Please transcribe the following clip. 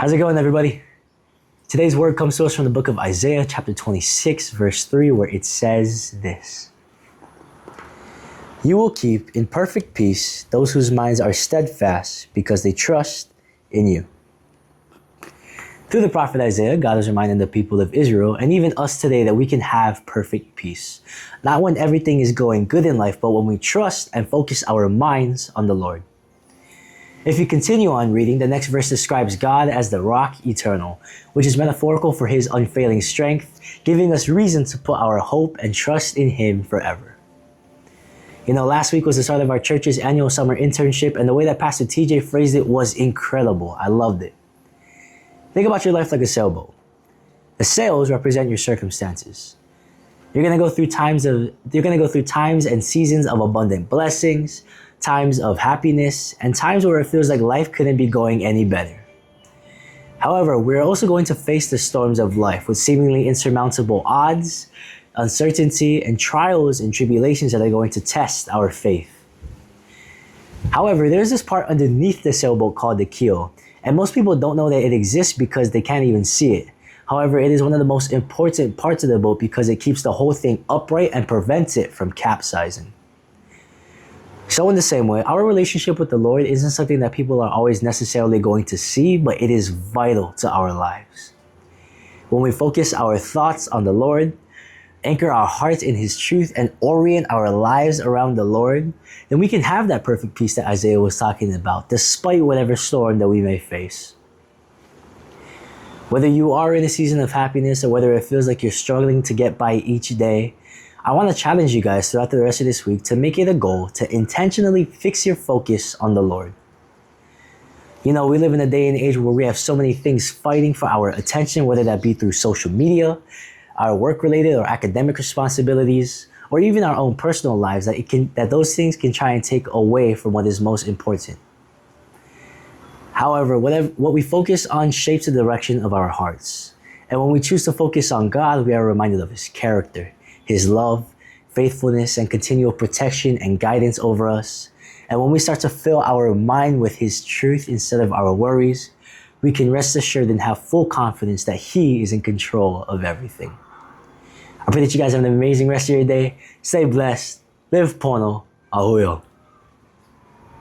How's it going, everybody? Today's word comes to us from the book of Isaiah, chapter 26, verse 3, where it says this: "You will keep in perfect peace those whose minds are steadfast because they trust in you." Through the prophet Isaiah, God is reminding the people of Israel and even us today that we can have perfect peace. Not when everything is going good in life, but when we trust and focus our minds on the Lord. If you continue on reading, the next verse describes God as the rock eternal, which is metaphorical for his unfailing strength, giving us reason to put our hope and trust in him forever. Last week was the start of our church's annual summer internship, and the way that Pastor TJ phrased it was incredible. I loved it. Think about your life like a sailboat. The sails represent your circumstances. You're gonna go through times and seasons of abundant blessings, times of happiness, and times where it feels like life couldn't be going any better. However, we're also going to face the storms of life with seemingly insurmountable odds, uncertainty, and trials and tribulations that are going to test our faith. However, there's this part underneath the sailboat called the keel, and most people don't know that it exists because they can't even see it. However, it is one of the most important parts of the boat because it keeps the whole thing upright and prevents it from capsizing. So in the same way, our relationship with the Lord isn't something that people are always necessarily going to see, but it is vital to our lives. When we focus our thoughts on the Lord, anchor our hearts in his truth, and orient our lives around the Lord, then we can have that perfect peace that Isaiah was talking about, despite whatever storm that we may face. Whether you are in a season of happiness or whether it feels like you're struggling to get by each day, I want to challenge you guys throughout the rest of this week to make it a goal to intentionally fix your focus on the Lord. We live in a day and age where we have so many things fighting for our attention, whether that be through social media, our work-related or academic responsibilities, or even our own personal lives, that those things can try and take away from what is most important. However, what we focus on shapes the direction of our hearts. And when we choose to focus on God, we are reminded of his character, his love, faithfulness, and continual protection and guidance over us. And when we start to fill our mind with his truth instead of our worries, we can rest assured and have full confidence that he is in control of everything. I pray that you guys have an amazing rest of your day. Stay blessed. Live Pono. Ahuyo.